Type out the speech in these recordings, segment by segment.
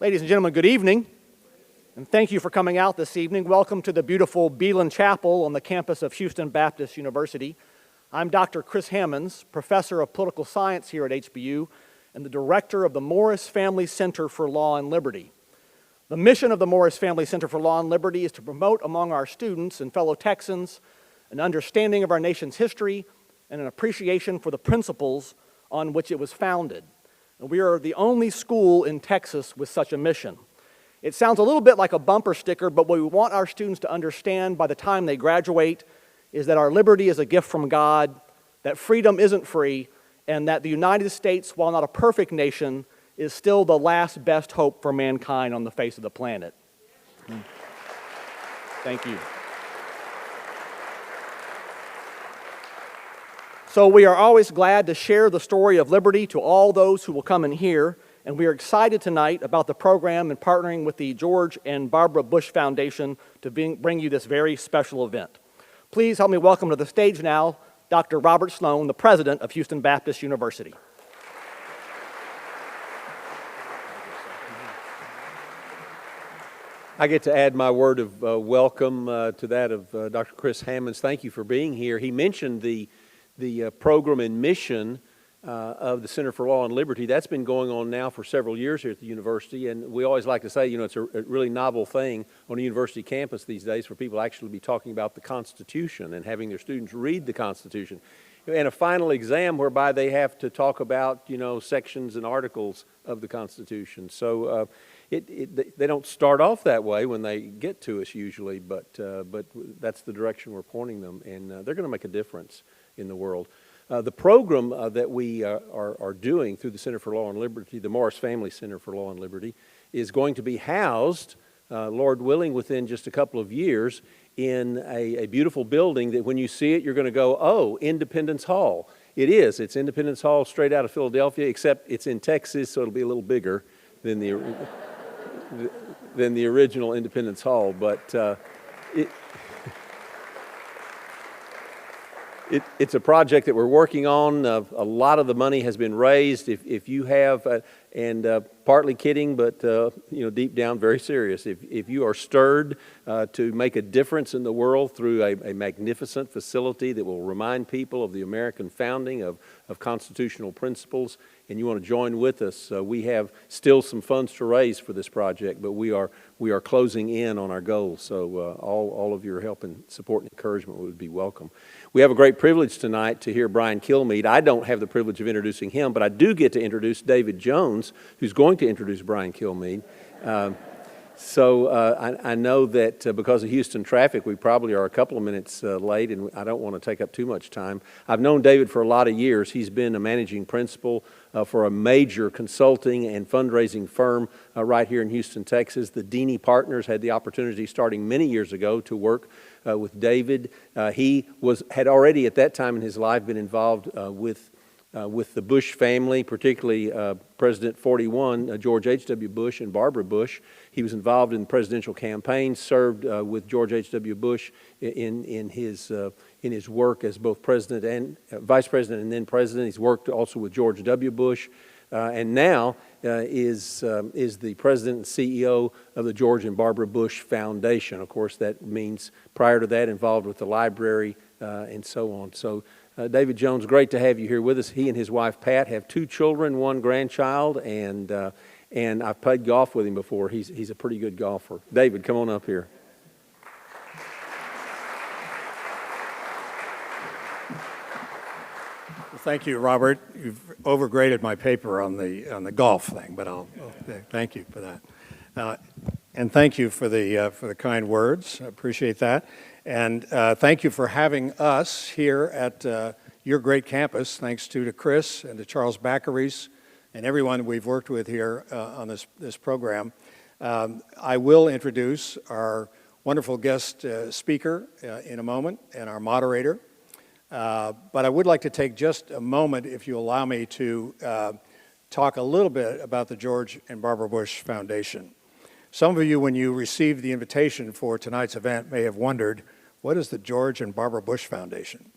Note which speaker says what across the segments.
Speaker 1: Ladies and gentlemen, good evening, and thank you for coming out this evening. Welcome to the beautiful Beeland Chapel on the campus of Houston Baptist University. I'm Dr. Chris Hammonds, Professor of Political Science here at HBU and the Director of the Morris Family Center for Law and Liberty. The mission of the Morris Family Center for Law and Liberty is to promote among our students and fellow Texans an understanding of our nation's history and an appreciation for the principles on which it was founded. And we are the only school in Texas with such a mission. It sounds a little bit like a bumper sticker, but what we want our students to understand by the time they graduate is that our liberty is a gift from God, that freedom isn't free, and that the United States, while not a perfect nation, is still the last best hope for mankind on the face of the planet. Thank you. So we are always glad to share the story of liberty to all those who will come and hear, and we are excited tonight about the program and partnering with the George and Barbara Bush Foundation to bring you this very special event. Please help me welcome to the stage now Dr. Robert Sloan, the president of Houston Baptist University.
Speaker 2: I get to add my word of welcome to that of Dr. Chris Hammonds. Thank you for being here. He mentioned the program and mission of the Center for Law and Liberty. That's been going on now for several years here at the university, and we always like to say, you know, it's a really novel thing on a university campus these days for people actually to be talking about the Constitution and having their students read the Constitution. And a final exam whereby they have to talk about, you know, sections and articles of the Constitution. So they don't start off that way when they get to us usually, but that's the direction we're pointing them, and they're going to make a difference in the world. The program that we are doing through the Center for Law and Liberty, the Morris Family Center for Law and Liberty, is going to be housed, Lord willing, within just a couple of years in a beautiful building that when you see it, you're going to go, oh, Independence Hall. It is. It's Independence Hall straight out of Philadelphia, except it's in Texas, so it'll be a little bigger than the original Independence Hall. But it's a project that we're working on. A lot of the money has been raised. If you have, and partly kidding, but you know, deep down, very serious. If you are stirred to make a difference in the world through a magnificent facility that will remind people of the American founding of constitutional principles, and you want to join with us, we have still some funds to raise for this project, but we are closing in on our goals. So all of your help and support and encouragement would be welcome. We have a great privilege tonight to hear Brian Kilmeade. I don't have the privilege of introducing him, but I do get to introduce David Jones, who's going to introduce Brian Kilmeade. I know that because of Houston traffic, we probably are a couple of minutes late, and I don't want to take up too much time. I've known David for a lot of years. He's been a managing principal for a major consulting and fundraising firm right here in Houston, Texas. The Dini Partners had the opportunity starting many years ago to work with David. He had already at that time in his life been involved with the Bush family, particularly President 41, George H.W. Bush and Barbara Bush. He was involved in presidential campaigns, served with George H.W. Bush in his work as both president and vice president and then president. He's worked also with George W. Bush, and now is the president and CEO of the George and Barbara Bush Foundation. Of course, that means prior to that involved with the library and so on. So David Jones, great to have you here with us. He and his wife Pat have 2 children, 1 grandchild, and I've played golf with him before. He's a pretty good golfer. David, come on up here.
Speaker 3: Well, thank you, Robert. You've overgraded my paper on the golf thing, but I'll thank you for that. And thank you for the kind words. I appreciate that. And thank you for having us here at your great campus. Thanks to Chris and to Charles Baccaris and everyone we've worked with here on this program. I will introduce our wonderful guest speaker in a moment and our moderator. But I would like to take just a moment, if you allow me, to talk a little bit about the George and Barbara Bush Foundation. Some of you, when you received the invitation for tonight's event, may have wondered, what is the George and Barbara Bush Foundation?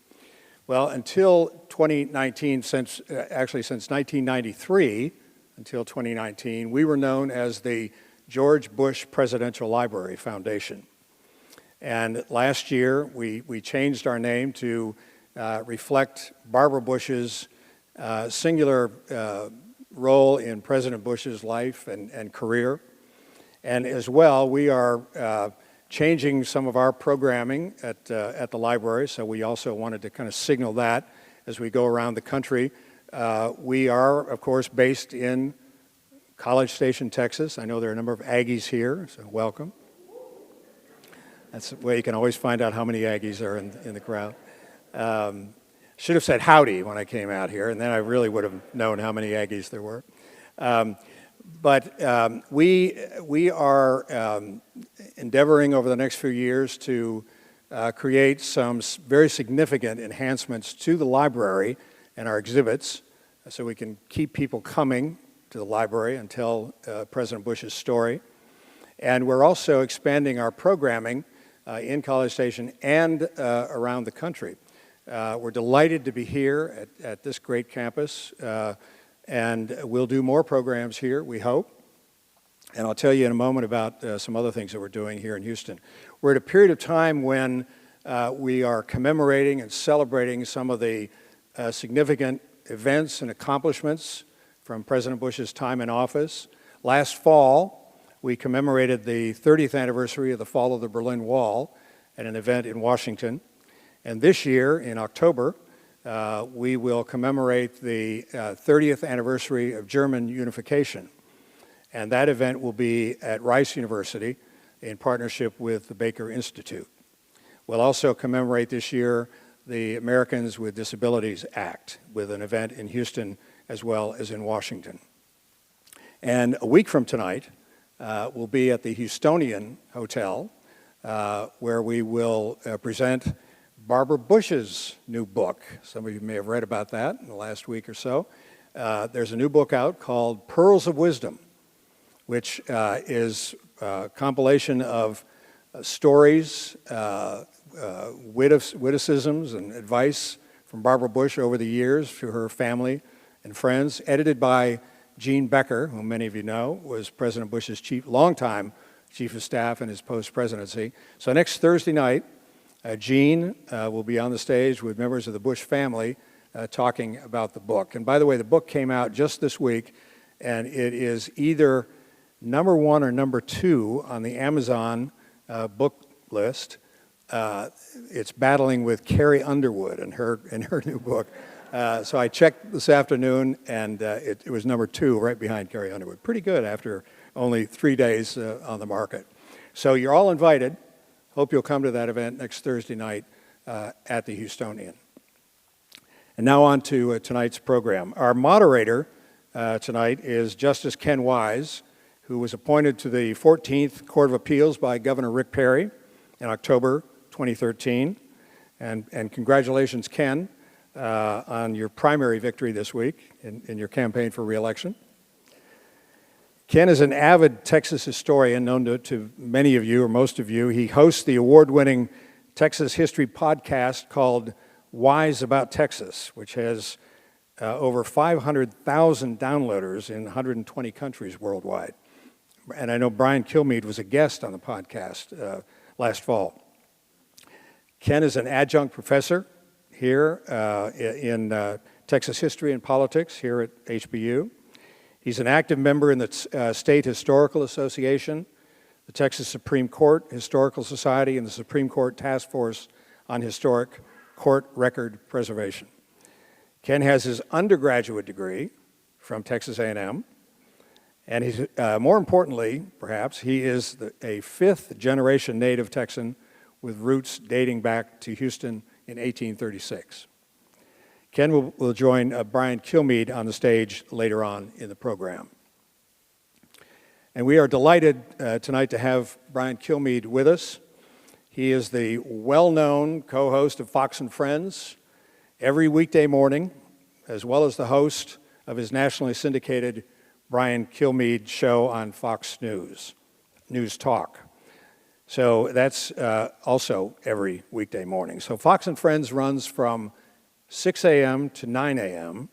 Speaker 3: Well, until 2019, since 1993, until 2019, we were known as the George Bush Presidential Library Foundation. And last year, we changed our name to reflect Barbara Bush's singular role in President Bush's life and career. And as well, we are changing some of our programming at the library, so we also wanted to kind of signal that as we go around the country. We are, of course, based in College Station, Texas. I know there are a number of Aggies here, so welcome. That's the way you can always find out how many Aggies are in the crowd. Should have said howdy when I came out here, and then I really would have known how many Aggies there were. But we are endeavoring over the next few years to create some very significant enhancements to the library and our exhibits so we can keep people coming to the library and tell President Bush's story. And we're also expanding our programming in College Station and around the country. We're delighted to be here at this great campus, and we'll do more programs here, we hope. And I'll tell you in a moment about some other things that we're doing here in Houston. We're at a period of time when we are commemorating and celebrating some of the significant events and accomplishments from President Bush's time in office. Last fall, we commemorated the 30th anniversary of the fall of the Berlin Wall at an event in Washington. And this year, in October, we will commemorate the 30th anniversary of German unification. And that event will be at Rice University in partnership with the Baker Institute. We'll also commemorate this year the Americans with Disabilities Act with an event in Houston as well as in Washington. And a week from tonight, we'll be at the Houstonian Hotel where we will present Barbara Bush's new book. Some of you may have read about that in the last week or so. There's a new book out called Pearls of Wisdom, which is a compilation of stories, witticisms, and advice from Barbara Bush over the years to her family and friends, edited by Gene Becker, whom many of you know, was President Bush's longtime chief of staff in his post-presidency. So next Thursday night, Gene will be on the stage with members of the Bush family talking about the book. And by the way, the book came out just this week, and it is either number 1 or number 2 on the Amazon book list. It's battling with Carrie Underwood and her new book. So I checked this afternoon, and it was number 2 right behind Carrie Underwood. Pretty good after only 3 days on the market. So you're all invited. Hope you'll come to that event next Thursday night at the Houstonian. And now on to tonight's program. Our moderator tonight is Justice Ken Wise, who was appointed to the 14th Court of Appeals by Governor Rick Perry in October 2013. And congratulations, Ken, on your primary victory this week in your campaign for re-election. Ken is an avid Texas historian known to many of you, or most of you. He hosts the award-winning Texas history podcast called Wise About Texas, which has over 500,000 downloaders in 120 countries worldwide. And I know Brian Kilmeade was a guest on the podcast last fall. Ken is an adjunct professor here in Texas history and politics here at HBU. He's an active member in the State Historical Association, the Texas Supreme Court Historical Society, and the Supreme Court Task Force on Historic Court Record Preservation. Ken has his undergraduate degree from Texas A&M, and he's, more importantly, perhaps, he is a fifth-generation native Texan with roots dating back to Houston in 1836. Ken will join Brian Kilmeade on the stage later on in the program. And we are delighted tonight to have Brian Kilmeade with us. He is the well-known co-host of Fox and Friends every weekday morning, as well as the host of his nationally syndicated Brian Kilmeade show on Fox News Talk. So that's also every weekday morning. So Fox and Friends runs from 6 a.m. to 9 a.m.,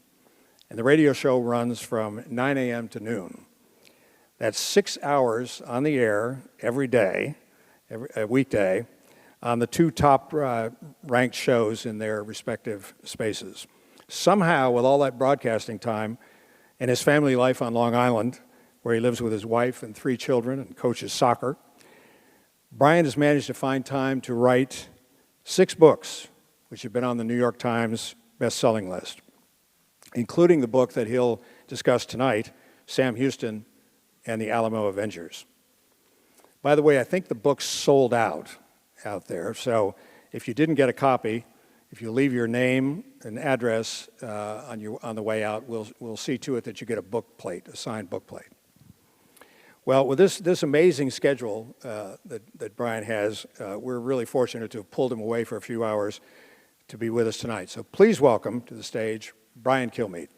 Speaker 3: And the radio show runs from 9 a.m. to noon. That's 6 hours on the air every day, a weekday, on the two top ranked shows in their respective spaces. Somehow, with all that broadcasting time and his family life on Long Island, where he lives with his wife and 3 children and coaches soccer, Brian has managed to find time to write 6 books, which have been on the New York Times best-selling list, including the book that he'll discuss tonight, Sam Houston and the Alamo Avengers. By the way, I think the book's sold out there, so if you didn't get a copy, if you leave your name and address on the way out, we'll see to it that you get a book plate, a signed book plate. Well, with this amazing schedule that Brian has, we're really fortunate to have pulled him away for a few hours to be with us tonight. So please welcome to the stage Brian Kilmeade.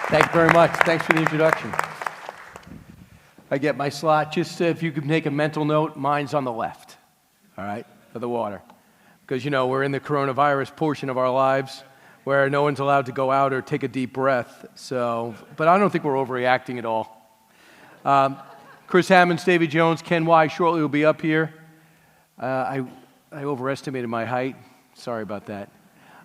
Speaker 4: Thank you very much. Thanks for the introduction. I get my slot. Just if you could make a mental note, mine's on the left, all right, for the water. Because, you know, we're in the coronavirus portion of our lives where no one's allowed to go out or take a deep breath. So, but I don't think we're overreacting at all. Chris Hammonds, David Jones, Ken Wise shortly will be up here. I overestimated my height. Sorry about that.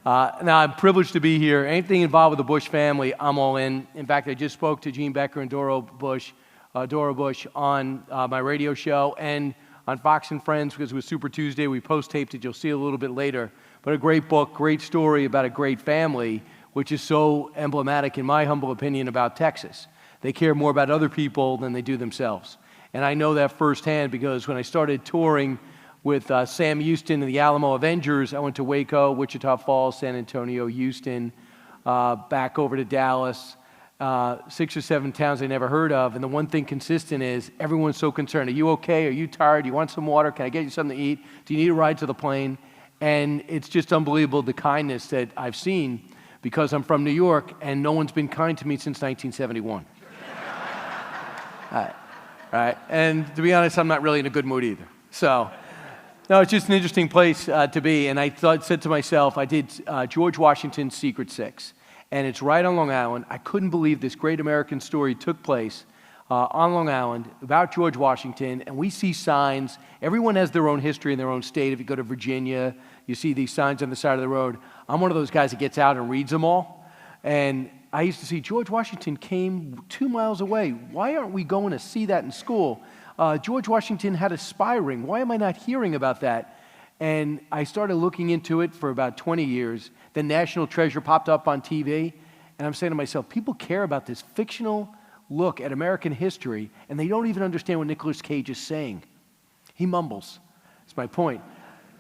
Speaker 4: Now, I'm privileged to be here. Anything involved with the Bush family, I'm all in. In fact, I just spoke to Gene Becker and Dora Bush on my radio show and on Fox and Friends, because it was Super Tuesday. We post-taped it. You'll see it a little bit later. But a great book, great story about a great family, which is so emblematic, in my humble opinion, about Texas. They care more about other people than they do themselves. And I know that firsthand because when I started touring with Sam Houston and the Alamo Avengers, I went to Waco, Wichita Falls, San Antonio, Houston, back over to Dallas, 6 or 7 towns I never heard of. And the one thing consistent is everyone's so concerned. Are you okay? Are you tired? Do you want some water? Can I get you something to eat? Do you need a ride to the plane? And it's just unbelievable the kindness that I've seen because I'm from New York and no one's been kind to me since 1971. All right. And to be honest, I'm not really in a good mood either. So, no, it's just an interesting place to be. And I said to myself, I did George Washington's Secret Six. And it's right on Long Island. I couldn't believe this great American story took place on Long Island about George Washington. And we see signs. Everyone has their own history in their own state. If you go to Virginia, you see these signs on the side of the road. I'm one of those guys that gets out and reads them all. And I used to see George Washington came 2 miles away. Why aren't we going to see that in school? George Washington had a spy ring. Why am I not hearing about that? And I started looking into it for about 20 years. Then National Treasure popped up on TV. And I'm saying to myself, people care about this fictional look at American history, and they don't even understand what Nicolas Cage is saying. He mumbles. That's my point.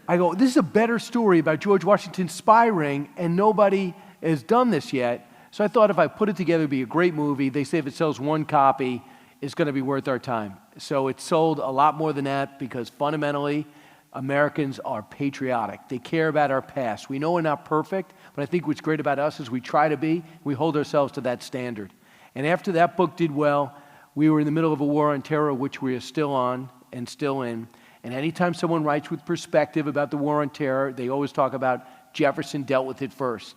Speaker 4: I go, this is a better story about George Washington's spy ring, and nobody has done this yet. So I thought if I put it together, it'd be a great movie. They say if it sells 1 copy, it's going to be worth our time. So it sold a lot more than that because fundamentally, Americans are patriotic. They care about our past. We know we're not perfect, but I think what's great about us is we try to be. We hold ourselves to that standard. And after that book did well, we were in the middle of a war on terror, which we are still on and still in. And anytime someone writes with perspective about the war on terror, they always talk about Jefferson dealt with it first.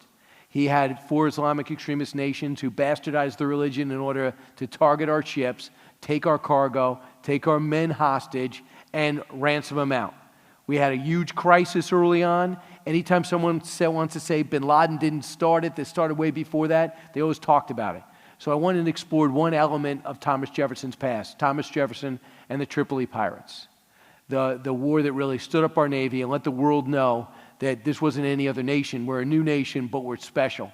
Speaker 4: He had 4 Islamic extremist nations who bastardized the religion in order to target our ships, take our cargo, take our men hostage, and ransom them out. We had a huge crisis early on. Anytime someone wants to say Bin Laden didn't start it, they started way before that, they always talked about it. So I went and explored one element of Thomas Jefferson's past, Thomas Jefferson and the Tripoli Pirates. The war that really stood up our Navy and let the world know that this wasn't any other nation. We're a new nation, but we're special.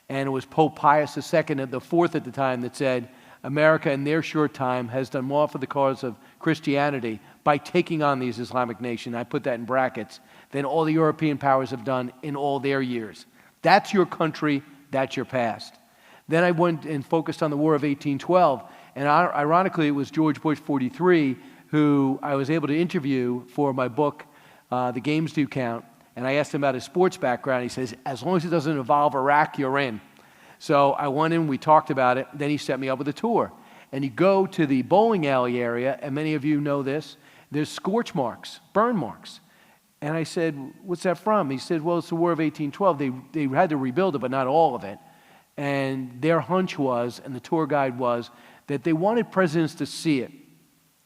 Speaker 4: And it was Pope Pius II, the fourth at the time, that said, America in their short time has done more for the cause of Christianity by taking on these Islamic nations, I put that in brackets, than all the European powers have done in all their years. That's your country, that's your past. Then I went and focused on the War of 1812, and ironically it was George Bush 43 who I was able to interview for my book, The Games Do Count, and I asked him about his sports background. He says, as long as it doesn't involve Iraq, you're in. So I went in, we talked about it, then he set me up with a tour. and you go to the bowling alley area, and many of you know this, there's scorch marks, burn marks. And I said, what's that from? He said, well, it's the War of 1812. They had to rebuild it, but not all of it. And their hunch was, and the tour guide was, that they wanted presidents to see it,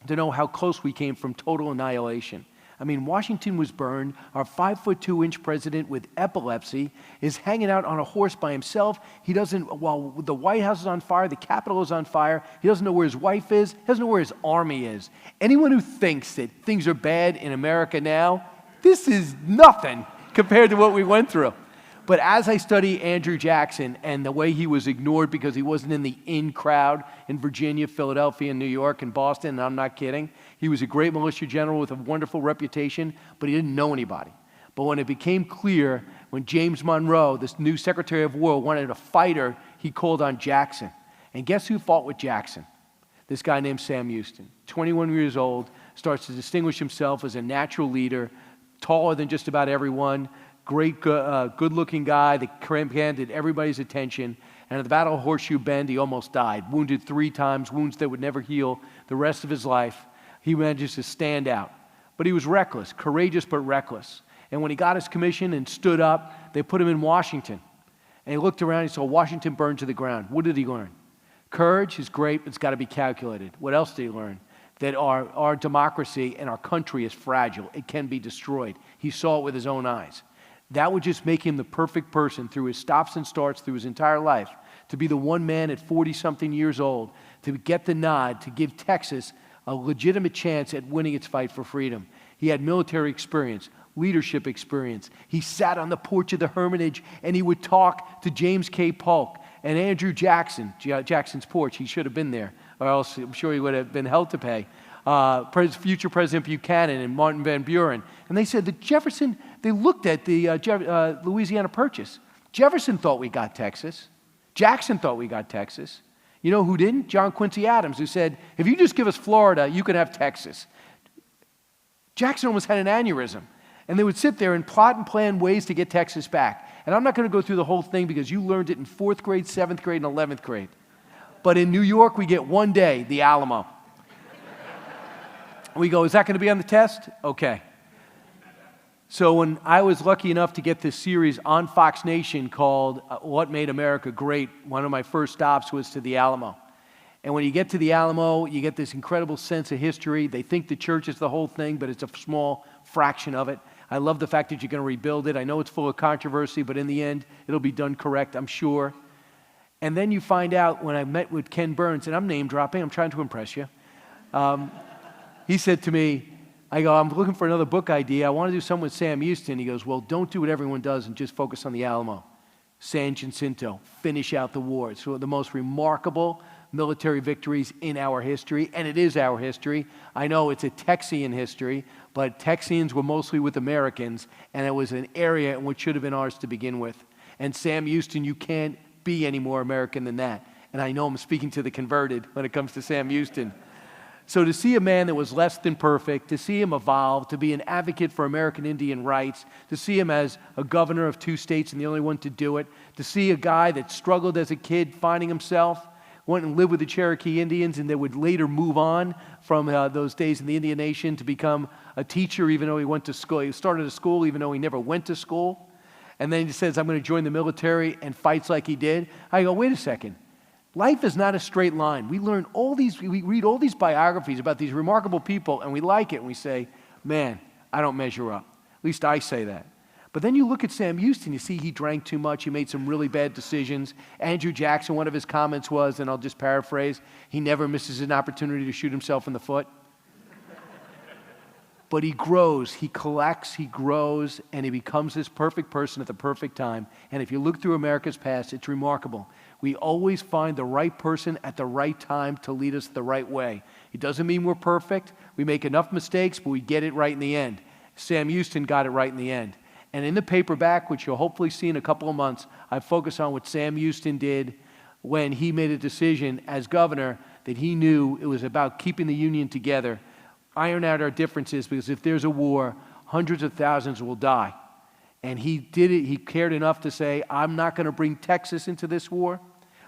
Speaker 4: to know how close we came from total annihilation. I mean, Washington was burned. Our 5'2" president with epilepsy is hanging out on a horse by himself. He doesn't, while the White House is on fire, the Capitol is on fire, he doesn't know where his wife is, he doesn't know where his army is. Anyone who thinks that things are bad in America now, this is nothing compared to what we went through. But as I study Andrew Jackson and the way he was ignored because he wasn't in the in crowd in Virginia, Philadelphia, New York, and Boston, and I'm not kidding, he was a great militia general with a wonderful reputation, but he didn't know anybody. But when it became clear, when James Monroe, this new Secretary of War, wanted a fighter, he called on Jackson. And guess who fought with Jackson? This guy named Sam Houston, 21 years old, starts to distinguish himself as a natural leader, taller than just about everyone, great, good-looking guy that commanded everybody's attention. And at the Battle of Horseshoe Bend, he almost died, wounded 3 times, wounds that would never heal the rest of his life. He managed to stand out. But he was reckless, courageous but reckless. And when he got his commission and stood up, they put him in Washington. And he looked around, he saw Washington burn to the ground. What did he learn? Courage is great, but it's got to be calculated. What else did he learn? That our democracy and our country is fragile. It can be destroyed. He saw it with his own eyes. That would just make him the perfect person through his stops and starts through his entire life, to be the one man at 40-something years old, to get the nod, to give Texas a legitimate chance at winning its fight for freedom. He had military experience, leadership experience. He sat on the porch of the Hermitage and he would talk to James K. Polk and Andrew Jackson, Jackson's porch. He should have been there, or else I'm sure he would have been held to pay. Future President Buchanan and Martin Van Buren. And they said that Jefferson, they looked at the Louisiana Purchase. Jefferson thought we got Texas. Jackson thought we got Texas. You know who didn't? John Quincy Adams, who said, if you just give us Florida, you can have Texas. Jackson almost had an aneurysm. And they would sit there and plot and plan ways to get Texas back. And I'm not going to go through the whole thing because you learned it in 4th grade, 7th grade, and 11th grade. But in New York, we get one day, the Alamo. We go, is that going to be on the test? Okay. So when I was lucky enough to get this series on Fox Nation called What Made America Great, one of my first stops was to the Alamo. And when you get to the Alamo, you get this incredible sense of history. They think the church is the whole thing, but it's a small fraction of it. I love the fact that you're going to rebuild it. I know it's full of controversy, but in the end, it'll be done correct, I'm sure. And then you find out when I met with Ken Burns, and I'm name dropping, I'm trying to impress you. He said to me, I go, I'm looking for another book idea. I want to do something with Sam Houston. He goes, well, don't do what everyone does and just focus on the Alamo. San Jacinto, finish out the war. It's one of the most remarkable military victories in our history, and it is our history. I know it's a Texian history, but Texians were mostly with Americans, and it was an area in which should have been ours to begin with. And Sam Houston, you can't be any more American than that. And I know I'm speaking to the converted when it comes to Sam Houston. So to see a man that was less than perfect, to see him evolve, to be an advocate for American Indian rights, to see him as a governor of 2 states and the only one to do it, to see a guy that struggled as a kid finding himself, went and lived with the Cherokee Indians and that would later move on from those days in the Indian Nation to become a teacher even though he went to school. He started a school even though he never went to school. And then he says, I'm going to join the military, and fights like he did. I go, wait a second. Life is not a straight line. We read all these biographies about these remarkable people, and we like it, and we say, man, I don't measure up. At least I say that. But then you look at Sam Houston, you see he drank too much, he made some really bad decisions. Andrew Jackson, one of his comments was, and I'll just paraphrase, he never misses an opportunity to shoot himself in the foot. But he grows, he collects, he grows, and he becomes this perfect person at the perfect time. And if you look through America's past, it's remarkable. We always find the right person at the right time to lead us the right way. It doesn't mean we're perfect. We make enough mistakes, but we get it right in the end. Sam Houston got it right in the end. And in the paperback, which you'll hopefully see in a couple of months, I focus on what Sam Houston did when he made a decision as governor that he knew it was about keeping the Union together, iron out our differences, because if there's a war, hundreds of thousands will die. And he did it. He cared enough to say, I'm not going to bring Texas into this war.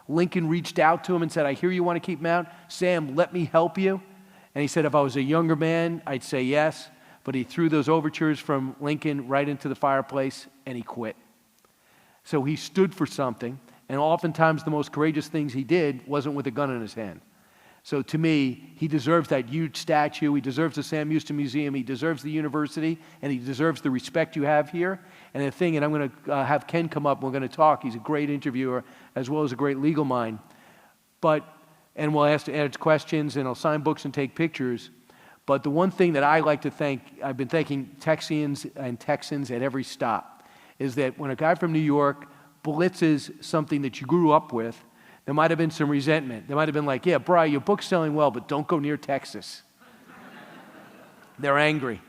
Speaker 4: Lincoln reached out to him and said, I hear you want to keep him out. Sam, let me help you. And he said, if I was a younger man, I'd say yes. But he threw those overtures from Lincoln right into the fireplace, and he quit. So he stood for something, and oftentimes the most courageous things he did wasn't with a gun in his hand. So to me, he deserves that huge statue. He deserves the Sam Houston Museum. He deserves the university, and he deserves the respect you have here. And the thing, and I'm going to have Ken come up, and we're going to talk. He's a great interviewer as well as a great legal mind. And we'll answer questions, and I'll sign books and take pictures. But the one thing that I like to thank, I've been thanking Texians and Texans at every stop, is that when a guy from New York blitzes something that you grew up with, there might have been some resentment. There might have been like, yeah, Brian, your book's selling well, but don't go near Texas. They're angry.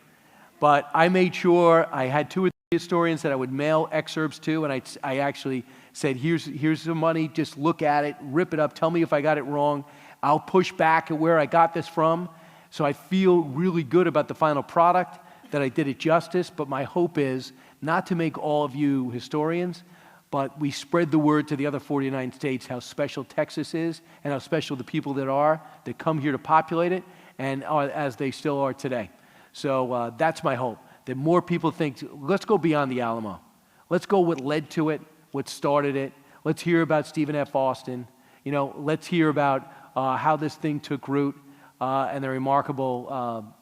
Speaker 4: But I made sure I had 2 or 3 historians that I would mail excerpts to, and I actually said, here's the money, just look at it, rip it up, tell me if I got it wrong. I'll push back at where I got this from. So I feel really good about the final product, that I did it justice, but my hope is not to make all of you historians, but we spread the word to the other 49 states how special Texas is and how special the people that come here to populate it, and as they still are today. So that's my hope, that more people think, let's go beyond the Alamo. Let's go what led to it, what started it. Let's hear about Stephen F. Austin. Let's hear about how this thing took root and the remarkable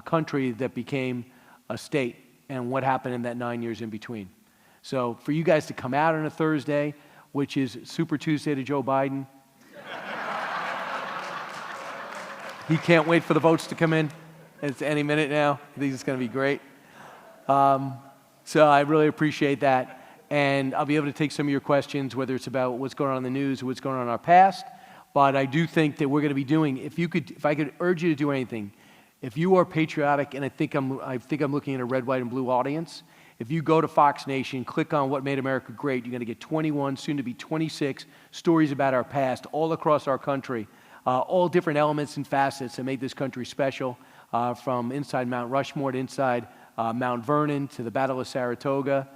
Speaker 4: country that became a state and what happened in that 9 years in between. So for you guys to come out on a Thursday, which is Super Tuesday to Joe Biden, he can't wait for the votes to come in. It's any minute now. I think it's going to be great. So I really appreciate that. And I'll be able to take some of your questions, whether it's about what's going on in the news or what's going on in our past. But I do think that we're going to be doing, if I could urge you to do anything, if you are patriotic, and I think I'm looking at a red, white, and blue audience, if you go to Fox Nation, click on What Made America Great, you're going to get 21, soon to be 26 stories about our past all across our country, all different elements and facets that made this country special, from inside Mount Rushmore to inside Mount Vernon to the Battle of Saratoga.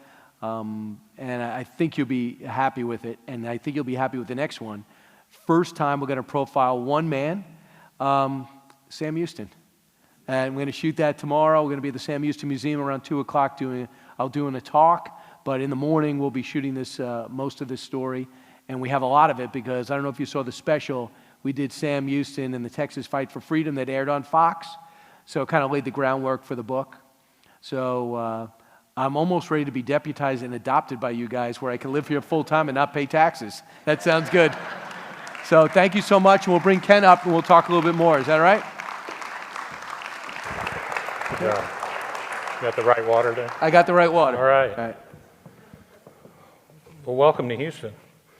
Speaker 4: And I think you'll be happy with it, and I think you'll be happy with the next one. First time we're going to profile one man, Sam Houston. And we're going to shoot that tomorrow. We're going to be at the Sam Houston Museum around 2 o'clock doing a talk. But in the morning, we'll be shooting most of this story. And we have a lot of it because I don't know if you saw the special. We did Sam Houston and the Texas Fight for Freedom that aired on Fox. So it kind of laid the groundwork for the book. So I'm almost ready to be deputized and adopted by you guys where I can live here full time and not pay taxes. That sounds good. So thank you so much. And we'll bring Ken up and we'll talk a little bit more. Is that all right?
Speaker 5: Yeah. You got the right water there?
Speaker 4: I got the right water.
Speaker 5: All right.
Speaker 4: All right.
Speaker 5: Well, welcome to Houston.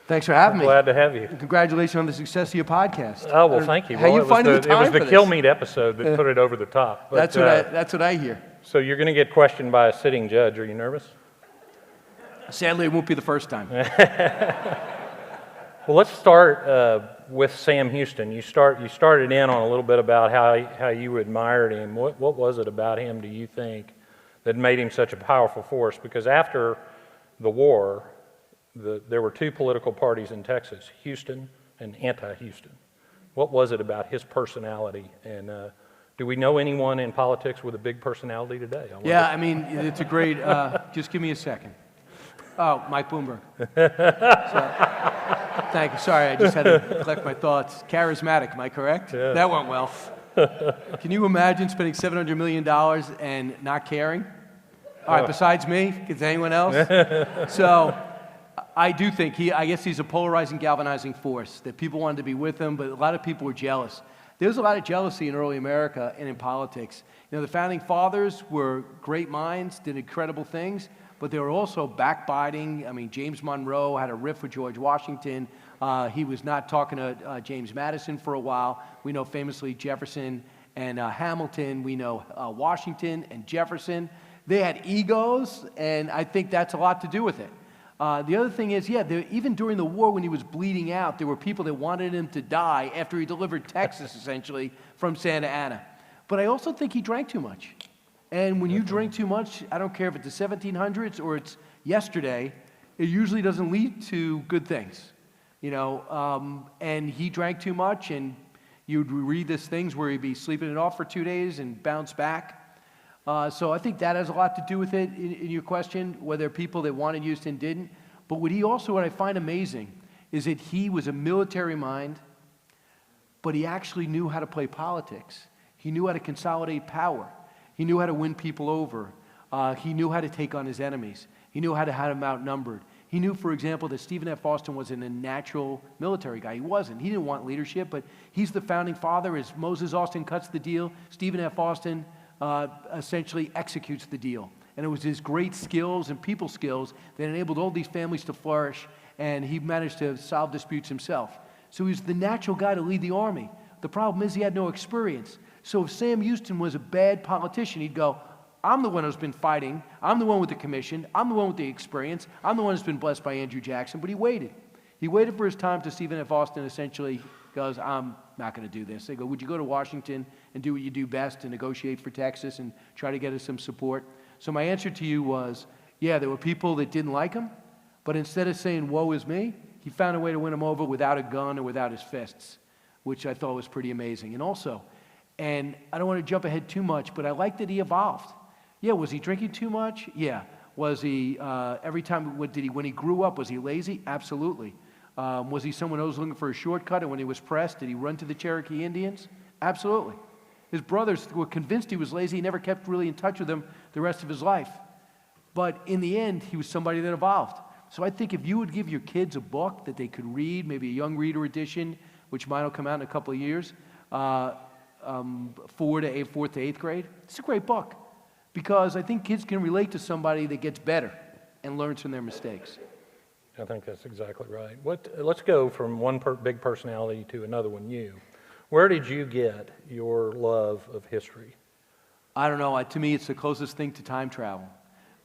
Speaker 4: Thanks for having me.
Speaker 5: Glad to have you.
Speaker 4: And congratulations on the success of your podcast.
Speaker 5: Oh, well, thank you.
Speaker 4: How
Speaker 5: well,
Speaker 4: you finding the time
Speaker 5: It was
Speaker 4: for
Speaker 5: the
Speaker 4: this?
Speaker 5: Kilmeade episode that put it over the top. But,
Speaker 4: that's what I hear.
Speaker 5: So you're going to get questioned by a sitting judge. Are you nervous?
Speaker 4: Sadly, it won't be the first time.
Speaker 5: Well, let's start with Sam Houston. You started in on a little bit about how you admired him. What was it about him, do you think, that made him such a powerful force? Because after the war, there were 2 political parties in Texas, Houston and anti-Houston. What was it about his personality? And do we know anyone in politics with a big personality today?
Speaker 4: Yeah, I mean, it's a great, just give me a second. Oh, Mike Bloomberg. Thank you. Sorry, I just had to collect my thoughts. Charismatic, am I correct?
Speaker 5: Yeah.
Speaker 4: That went well. Can you imagine spending $700 million and not caring? All right, besides me, is anyone else? So I do think I guess he's a polarizing, galvanizing force, that people wanted to be with him, but a lot of people were jealous. There was a lot of jealousy in early America and in politics. The founding fathers were great minds, did incredible things, but they were also backbiting. I mean, James Monroe had a riff with George Washington. He was not talking to James Madison for a while. We know famously Jefferson and Hamilton. We know Washington and Jefferson. They had egos, and I think that's a lot to do with it. The other thing is, even during the war when he was bleeding out, there were people that wanted him to die after he delivered Texas, essentially, from Santa Ana. But I also think he drank too much. And when you drink too much, I don't care if it's the 1700s or it's yesterday, it usually doesn't lead to good things. And he drank too much, and you'd read these things where he'd be sleeping it off for 2 days and bounce back. So I think that has a lot to do with it in your question, whether people that wanted Houston didn't. But what I find amazing is that he was a military mind, but he actually knew how to play politics. He knew how to consolidate power. He knew how to win people over. He knew how to take on his enemies. He knew how to have them outnumbered. He knew, for example, that Stephen F. Austin wasn't a natural military guy. He wasn't. He didn't want leadership, but he's the founding father. As Moses Austin cuts the deal, Stephen F. Austin essentially executes the deal. And it was his great skills and people skills that enabled all these families to flourish, and he managed to solve disputes himself. So he was the natural guy to lead the army. The problem is he had no experience. So if Sam Houston was a bad politician, he'd go, I'm the one who's been fighting. I'm the one with the commission. I'm the one with the experience. I'm the one who's been blessed by Andrew Jackson. But he waited. He waited for his time to Stephen F. Austin essentially goes, I'm not going to do this. They go, would you go to Washington and do what you do best and negotiate for Texas and try to get us some support? So my answer to you was, yeah, there were people that didn't like him, but instead of saying, woe is me, he found a way to win them over without a gun or without his fists, which I thought was pretty amazing. And also, and I don't want to jump ahead too much, but I like that he evolved. Yeah, was he drinking too much? Yeah. Was he, every time, when he grew up, was he lazy? Absolutely. Was he someone who was looking for a shortcut, and when he was pressed, did he run to the Cherokee Indians? Absolutely. His brothers were convinced he was lazy. He never kept really in touch with them the rest of his life. But in the end, he was somebody that evolved. So I think if you would give your kids a book that they could read, maybe a young reader edition, which mine will come out in a couple of years, 4th to 8th grade, it's a great book. Because I think kids can relate to somebody that gets better and learns from their mistakes.
Speaker 5: I think that's exactly right. Let's go from one big personality to another one, you. Where did you get your love of history?
Speaker 4: I don't know. To me, it's the closest thing to time travel.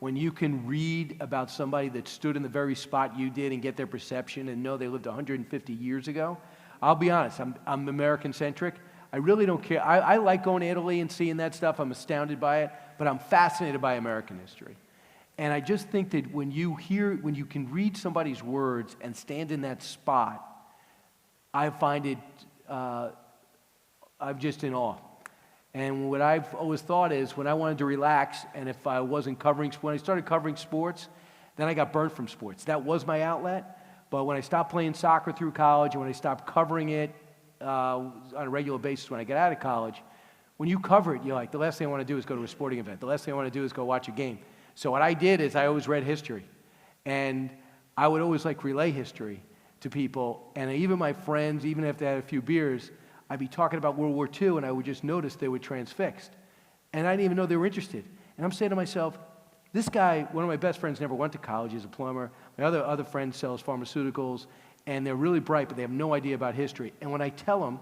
Speaker 4: When you can read about somebody that stood in the very spot you did and get their perception and know they lived 150 years ago, I'll be honest, I'm American-centric. I really don't care. I like going to Italy and seeing that stuff. I'm astounded by it, but I'm fascinated by American history. And I just think that when you can read somebody's words and stand in that spot, I find it, I'm just in awe. And what I've always thought is when I wanted to relax, and if I wasn't when I started covering sports, then I got burnt from sports. That was my outlet. But when I stopped playing soccer through college, and when I stopped covering it on a regular basis when I got out of college, when you cover it, you're like, the last thing I want to do is go to a sporting event. The last thing I want to do is go watch a game. So what I did is I always read history. And I would always relay history to people. And even my friends, even if they had a few beers, I'd be talking about World War II, and I would just notice they were transfixed. And I didn't even know they were interested. And I'm saying to myself, this guy, one of my best friends, never went to college. He's a plumber. My other friend sells pharmaceuticals, and they're really bright, but they have no idea about history. And when I tell them,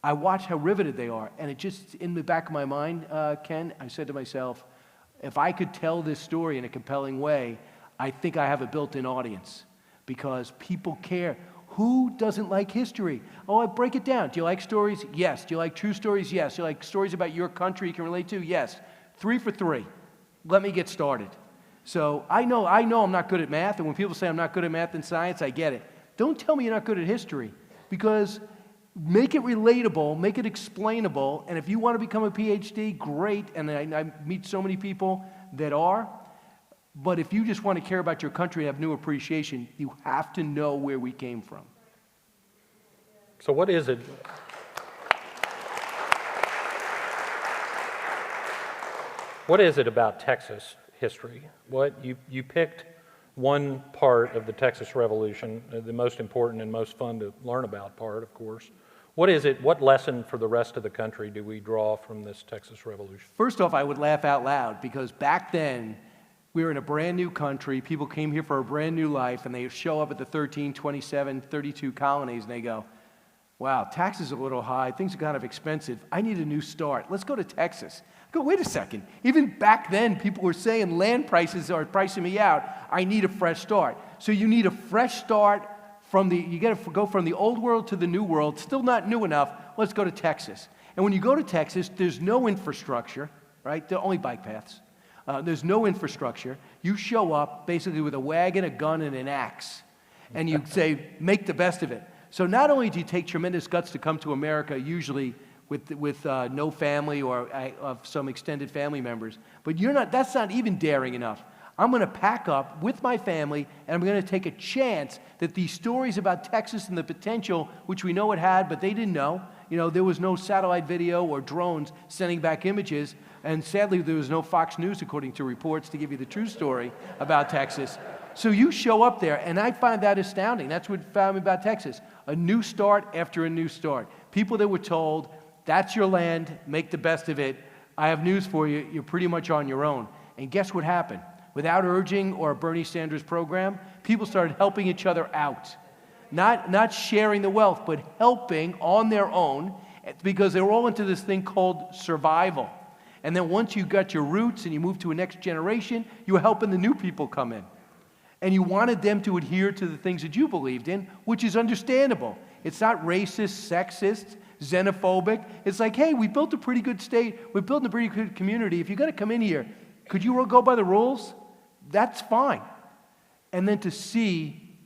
Speaker 4: I watch how riveted they are. And it just, in the back of my mind, Ken, I said to myself, if I could tell this story in a compelling way, I think I have a built-in audience because people care. Who doesn't like history? Oh, I break it down. Do you like stories? Yes. Do you like true stories? Yes. Do you like stories about your country you can relate to? Yes. 3 for 3. Let me get started. So I know I'm not good at math, and when people say I'm not good at math and science, I get it. Don't tell me you're not good at history, because make it relatable, make it explainable, and if you want to become a PhD, great, and I meet so many people that are, but if you just want to care about your country and have new appreciation, you have to know where we came from.
Speaker 5: So what is it? What is it about Texas history? You picked one part of the Texas Revolution, the most important and most fun to learn about part, of course. What is it? What lesson for the rest of the country do we draw from this Texas Revolution?
Speaker 4: First off, I would laugh out loud because back then, we were in a brand new country. People came here for a brand new life, and they show up at the 13, 27, 32 colonies, and they go, wow, taxes are a little high. Things are kind of expensive. I need a new start. Let's go to Texas. I go, wait a second. Even back then, people were saying land prices are pricing me out. I need a fresh start. So you need a fresh start you got to go from the old world to the new world. Still not new enough. Let's go to Texas. And when you go to Texas, there's no infrastructure, right? There are only bike paths. There's no infrastructure. You show up basically with a wagon, a gun, and an axe. and you say, make the best of it. So not only do you take tremendous guts to come to America, usually with no family or of some extended family members, but that's not even daring enough. I'm going to pack up with my family, and I'm going to take a chance that these stories about Texas and the potential, which we know it had, but they didn't know. There was no satellite video or drones sending back images, and sadly, there was no Fox News, according to reports, to give you the true story about Texas. So you show up there, and I find that astounding. That's what found me about Texas. A new start after a new start. People that were told, that's your land, make the best of it. I have news for you, you're pretty much on your own. And guess what happened? Without urging or a Bernie Sanders program, people started helping each other out. Not sharing the wealth, but helping on their own, because they were all into this thing called survival. And then once you got your roots and you moved to a next generation, you were helping the new people come in. And you wanted them to adhere to the things that you believed in, which is understandable. It's not racist, sexist, xenophobic. It's like, hey, we built a pretty good state. We built a pretty good community. If you're going to come in here, could you go by the rules? That's fine. And then to see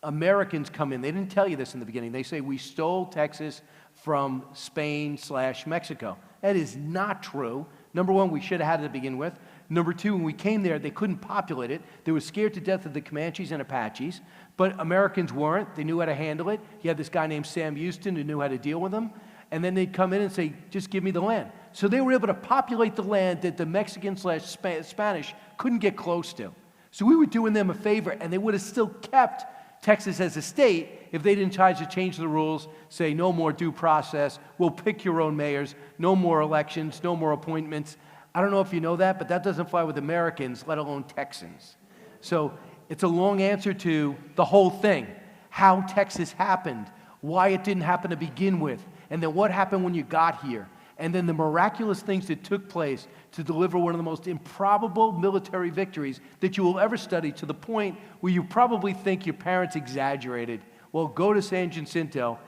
Speaker 4: Americans come in, they didn't tell you this in the beginning. They say, we stole Texas from Spain/Mexico. That is not true. Number one, we should have had it to begin with. Number two, when we came there, they couldn't populate it. They were scared to death of the Comanches and Apaches, but Americans weren't. They knew how to handle it. You had this guy named Sam Houston who knew how to deal with them, and then they'd come in and say, just give me the land. So they were able to populate the land that the Mexican/Spanish couldn't get close to. So we were doing them a favor, and they would have still kept Texas as a state if they didn't try to change the rules, say no more due process, we'll pick your own mayors, no more elections, no more appointments. I don't know if you know that, but that doesn't fly with Americans, let alone Texans. So it's a long answer to the whole thing, how Texas happened, why it didn't happen to begin with, and then what happened when you got here, and then the miraculous things that took place to deliver one of the most improbable military victories that you will ever study, to the point where you probably think your parents exaggerated. Well, go to San Jacinto.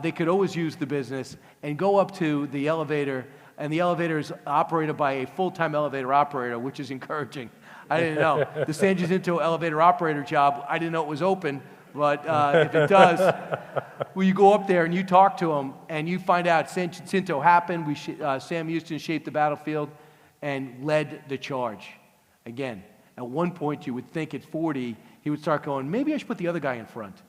Speaker 4: They could always use the business, and go up to the elevator, and the elevator is operated by a full-time elevator operator, which is encouraging. I didn't know. The San Jacinto elevator operator job, I didn't know it was open, but if it does, well, you go up there and you talk to them, and you find out San Jacinto happened. Sam Houston shaped the battlefield and led the charge. Again, at one point you would think at 40, he would start going, maybe I should put the other guy in front.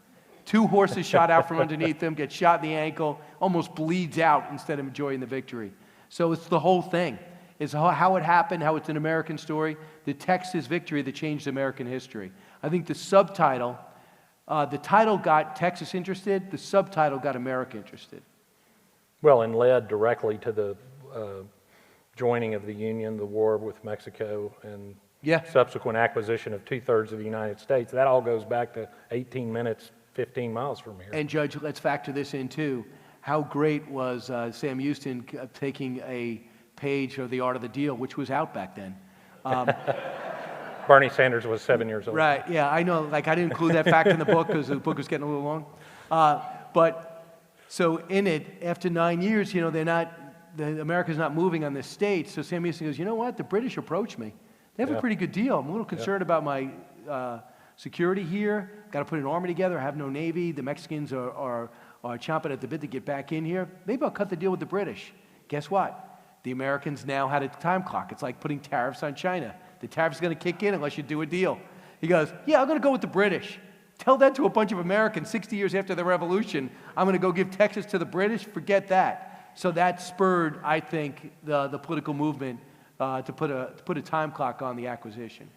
Speaker 4: 2 horses shot out from underneath him, gets shot in the ankle, almost bleeds out instead of enjoying the victory. So it's the whole thing. It's how it happened, how it's an American story, the Texas victory that changed American history. I think the subtitle, the title got Texas interested, the subtitle got America interested.
Speaker 5: Well, and led directly to the joining of the Union, the war with Mexico, and subsequent acquisition of 2/3 of the United States. That all goes back to 18 minutes, 15 miles from here.
Speaker 4: And Judge, let's factor this in too. How great was Sam Houston taking a page of The Art of the Deal, which was out back then.
Speaker 5: Bernie Sanders was 7 years old.
Speaker 4: Right, yeah, I know. Like, I didn't include that fact in the book because the book was getting a little long. But so in it, after 9 years, America's not moving on this state. So Sam Houston goes, you know what? The British approached me. They have a pretty good deal. I'm a little concerned about my security here. Got to put an army together. I have no navy. The Mexicans are chomping at the bit to get back in here. Maybe I'll cut the deal with the British. Guess what? The Americans now had a time clock. It's like putting tariffs on China. The tariff's going to kick in unless you do a deal. He goes, yeah, I'm going to go with the British. Tell that to a bunch of Americans 60 years after the revolution. I'm going to go give Texas to the British. Forget that. So that spurred, I think, the political movement to put a time clock on the acquisition.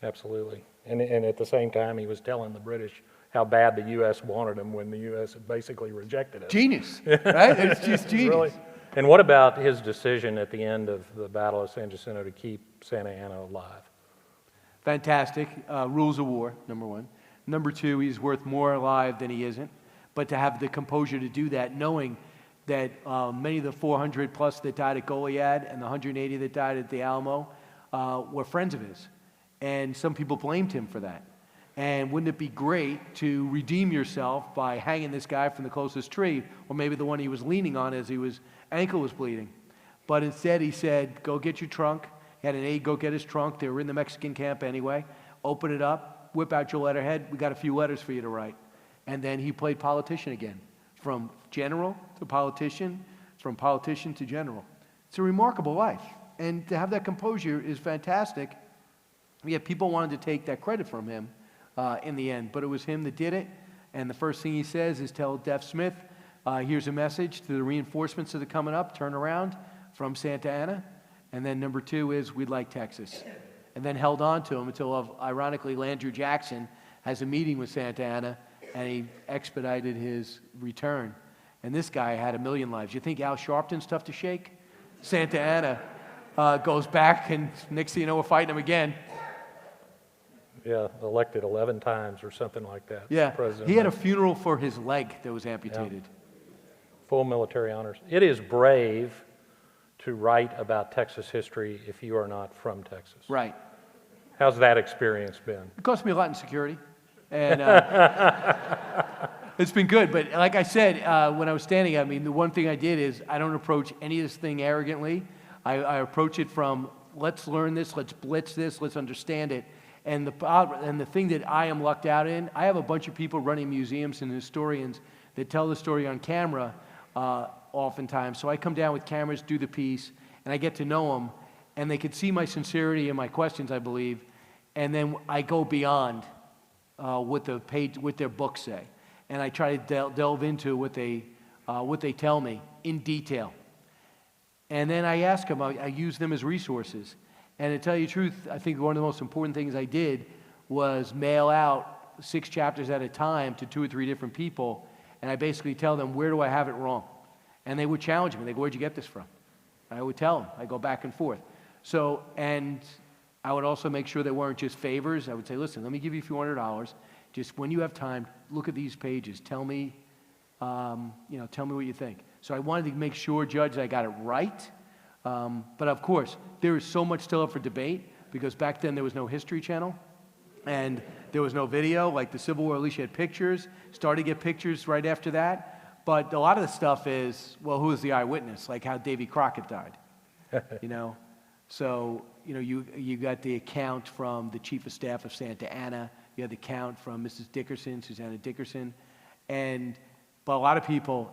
Speaker 5: Absolutely. And at the same time, he was telling the British how bad the U.S. wanted him when the U.S. had basically rejected it.
Speaker 4: Genius, right? It's just genius.
Speaker 5: Really. And what about his decision at the end of the Battle of San Jacinto to keep Santa Anna alive?
Speaker 4: Fantastic. Rules of war, number one. Number two, he's worth more alive than he isn't. But to have the composure to do that, knowing that many of the 400 plus that died at Goliad and the 180 that died at the Alamo were friends of his. And some people blamed him for that. And wouldn't it be great to redeem yourself by hanging this guy from the closest tree, or maybe the one he was leaning on as his ankle was bleeding? But instead he said, go get your trunk. He had an aide go get his trunk. They were in the Mexican camp anyway. Open it up. whip out your letterhead. We got a few letters for you to write. And then he played politician again, from general to politician, from politician to general. It's a remarkable life. And to have that composure is fantastic. Yet people wanted to take that credit from him in the end. But it was him that did it. And the first thing he says is tell Deaf Smith, here's a message to the reinforcements that are coming up, turn around from Santa Ana. And then number 2 is we'd like Texas. And then held on to him until, ironically, Landry Jackson has a meeting with Santa Ana, and he expedited his return. And this guy had a million lives. You think Al Sharpton's tough to shake? Santa Ana goes back, and next thing you know, we're fighting him again.
Speaker 5: Yeah, elected 11 times or something like that.
Speaker 4: Yeah,
Speaker 5: President.
Speaker 4: he had a funeral for his leg that was amputated.
Speaker 5: Yeah. Full military honors. It is brave to write about Texas history if you are not from Texas.
Speaker 4: Right.
Speaker 5: How's that experience been?
Speaker 4: It cost me a lot in security, and it's been good. But like I said, when I was standing, I mean, the one thing I did is I don't approach any of this thing arrogantly. I approach it from, let's learn this, let's blitz this, let's understand it. And the thing that I am lucked out in, I have a bunch of people running museums and historians that tell the story on camera oftentimes. So I come down with cameras, do the piece, and I get to know them, and they can see my sincerity in my questions, I believe, and then I go beyond what their books say, and I try to delve into what they tell me in detail, and then I ask them. I use them as resources. And to tell you the truth, I think one of the most important things I did was mail out 6 chapters at a time to 2 or 3 different people, and I basically tell them, where do I have it wrong? And they would challenge me. They go, where'd you get this from? I would tell them. I go back and forth. So, and I would also make sure they weren't just favors. I would say, listen, let me give you a few $100. Just when you have time, look at these pages. Tell me, tell me what you think. So I wanted to make sure, Judge, that I got it right. But of course, there is so much still up for debate because back then there was no History Channel and there was no video. Like the Civil War, at least you had pictures. Started to get pictures right after that. But a lot of the stuff is, well, who was the eyewitness? Like how Davy Crockett died, So, you got the account from the Chief of Staff of Santa Ana. You had the account from Mrs. Dickerson, Susanna Dickerson. But a lot of people,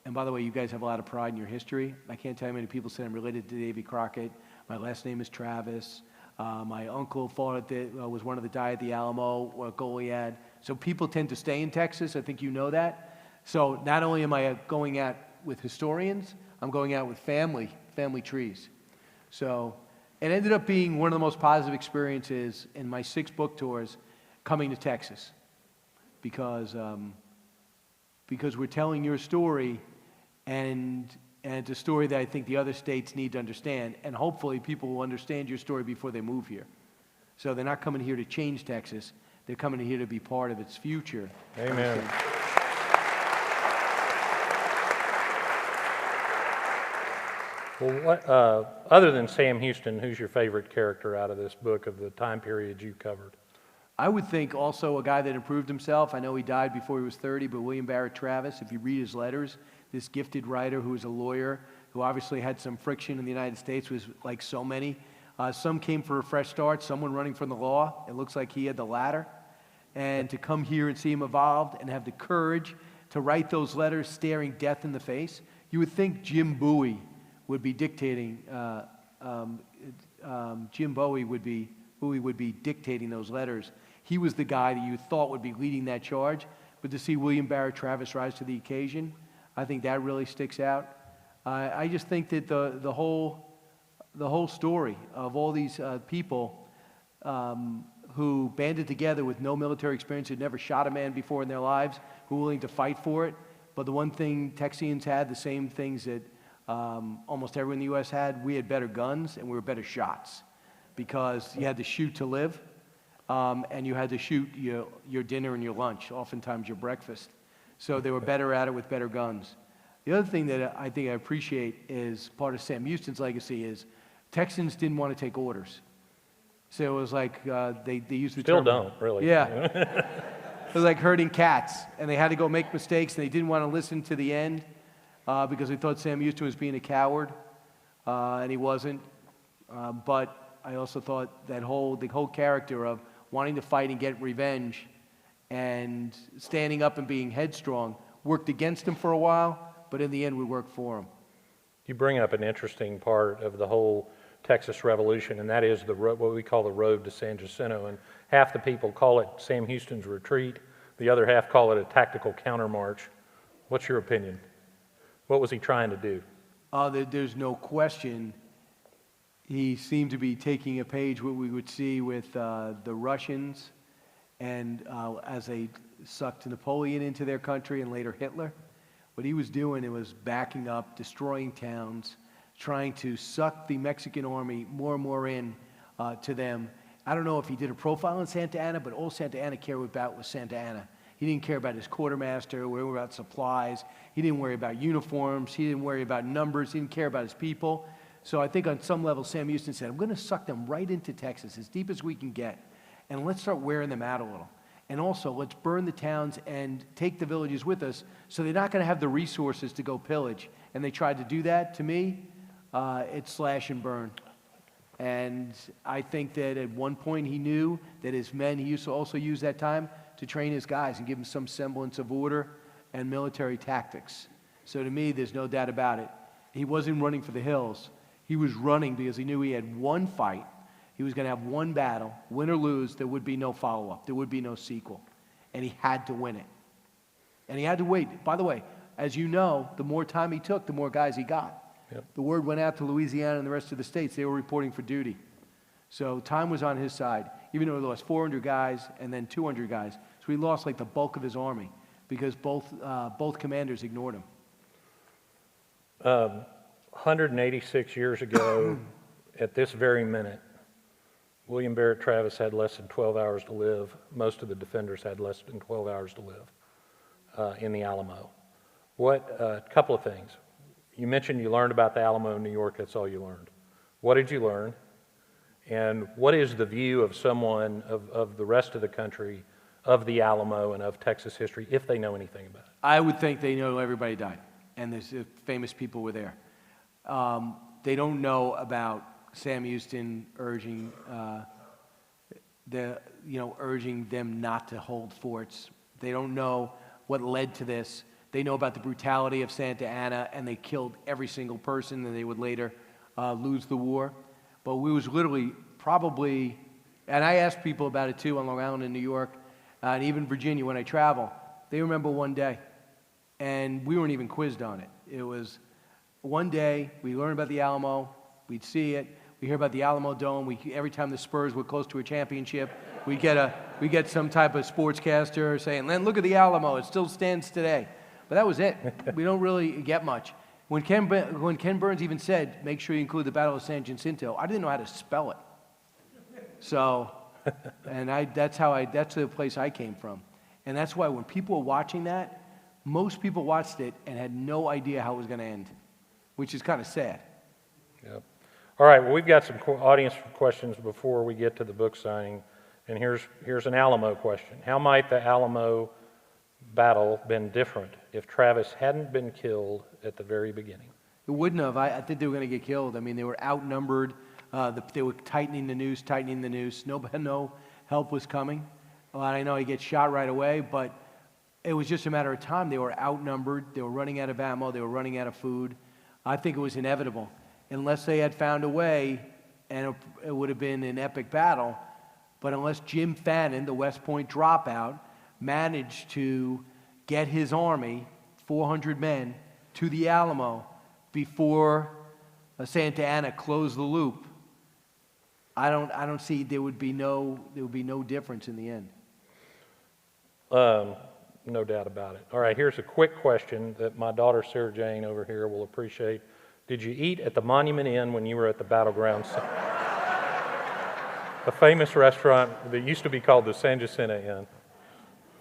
Speaker 4: and by the way, you guys have a lot of pride in your history. I can't tell you how many people say I'm related to Davy Crockett. My last name is Travis. My uncle was one of the die at the Alamo, Goliad. So people tend to stay in Texas. I think you know that. So not only am I going out with historians, I'm going out with family trees. So it ended up being one of the most positive experiences in my 6 book tours coming to Texas because we're telling your story and it's a story that I think the other states need to understand, and hopefully people will understand your story before they move here. So they're not coming here to change Texas, they're coming here to be part of its future.
Speaker 5: Amen. Well, other than Sam Houston, who's your favorite character out of this book of the time period you covered?
Speaker 4: I would think also a guy that improved himself. I know he died before he was 30, but William Barrett Travis, if you read his letters, this gifted writer who was a lawyer, who obviously had some friction in the United States, was like so many. Some came for a fresh start, someone running from the law. It looks like he had the latter. And to come here and see him evolved and have the courage to write those letters staring death in the face, you would think Jim Bowie would be dictating, Bowie would be dictating those letters. He was the guy that you thought would be leading that charge, but to see William Barrett Travis rise to the occasion, I think that really sticks out. I just think that the whole story of all these people who banded together with no military experience, who'd never shot a man before in their lives, who were willing to fight for it. But the one thing Texians had, the same things that almost everyone in the U.S. had, we had better guns and we were better shots because you had to shoot to live and you had to shoot your dinner and your lunch, oftentimes your breakfast. So they were better at it with better guns. The other thing that I think I appreciate is part of Sam Houston's legacy is Texans didn't want to take orders. So it was like they used the
Speaker 5: Still
Speaker 4: term.
Speaker 5: don't, really.
Speaker 4: Yeah. It was like herding cats, and they had to go make mistakes, and they didn't want to listen to the end because they thought Sam Houston was being a coward, and he wasn't. But I also thought the whole character of wanting to fight and get revenge, and standing up and being headstrong worked against him for a while, but in the end we worked for him.
Speaker 5: You bring up an interesting part of the whole Texas Revolution, and that is what we call the road to San Jacinto. And half the people call it Sam Houston's retreat. The other half call it a tactical countermarch. What's your opinion? What was he trying to do?
Speaker 4: There's no question. He seemed to be taking a page what we would see with the Russians, and as they sucked Napoleon into their country and later Hitler. What he was doing, it was backing up, destroying towns, trying to suck the Mexican army more and more in to them. I don't know if he did a profile on Santa Anna, but all Santa Anna cared about was Santa Anna. He didn't care about his quartermaster, worry about supplies. He didn't worry about uniforms. He didn't worry about numbers. He didn't care about his people. So I think on some level, Sam Houston said, I'm going to suck them right into Texas, as deep as we can get, and let's start wearing them out a little. And also, let's burn the towns and take the villages with us, so they're not going to have the resources to go pillage. And they tried to do that. To me, it's slash and burn. And I think that at one point he knew that his men, he used to also use that time to train his guys and give them some semblance of order and military tactics. So to me, there's no doubt about it. He wasn't running for the hills. He was running because he knew he had one fight. He was going to have one battle, win or lose. There would be no follow-up. There would be no sequel. And he had to win it. And he had to wait. By the way, as you know, the more time he took, the more guys he got.
Speaker 5: Yep.
Speaker 4: The word went out to Louisiana and the rest of the states. They were reporting for duty. So time was on his side, even though he lost 400 guys and then 200 guys. So he lost like the bulk of his army because both commanders ignored him.
Speaker 5: 186 years ago, at this very minute, William Barrett Travis had less than 12 hours to live. Most of the defenders had less than 12 hours to live in the Alamo. A couple of things. You mentioned you learned about the Alamo in New York. That's all you learned. What did you learn? And what is the view of someone of the rest of the country of the Alamo and of Texas history, if they know anything about it?
Speaker 4: I would think they know everybody died, and there's famous people were there. They don't know about Sam Houston urging them not to hold forts. They don't know what led to this. They know about the brutality of Santa Anna, and they killed every single person, and they would later lose the war. But we was literally probably, and I asked people about it too on Long Island in New York, and even Virginia when I travel. They remember one day, and we weren't even quizzed on it. It was one day, we learned about the Alamo, we'd see it, we hear about the Alamo Dome, every time the Spurs were close to a championship, we get some type of sportscaster saying, "Len, look at the Alamo, it still stands today." But that was it. We don't really get much. When Ken Burns even said, make sure you include the Battle of San Jacinto, I didn't know how to spell it. So, and that's the place I came from. And that's why when people were watching that, most people watched it and had no idea how it was going to end, which is kind of sad.
Speaker 5: Yep. All right, well, we've got some audience questions before we get to the book signing. And here's an Alamo question. How might the Alamo battle been different if Travis hadn't been killed at the very beginning?
Speaker 4: It wouldn't have. I think they were going to get killed. I mean, they were outnumbered. They were tightening the noose. No help was coming. Well, I know he gets shot right away, but it was just a matter of time. They were outnumbered. They were running out of ammo. They were running out of food. I think it was inevitable. Unless they had found a way, and it would have been an epic battle, but unless Jim Fannin, the West Point dropout, managed to get his army, 400 men, to the Alamo before Santa Anna closed the loop, I don't see there would be no difference in the end.
Speaker 5: No doubt about it. All right, here's a quick question that my daughter Sarah Jane over here will appreciate. Did you eat at the Monument Inn when you were at the Battlegrounds? A famous restaurant that used to be called the San Jacinto Inn.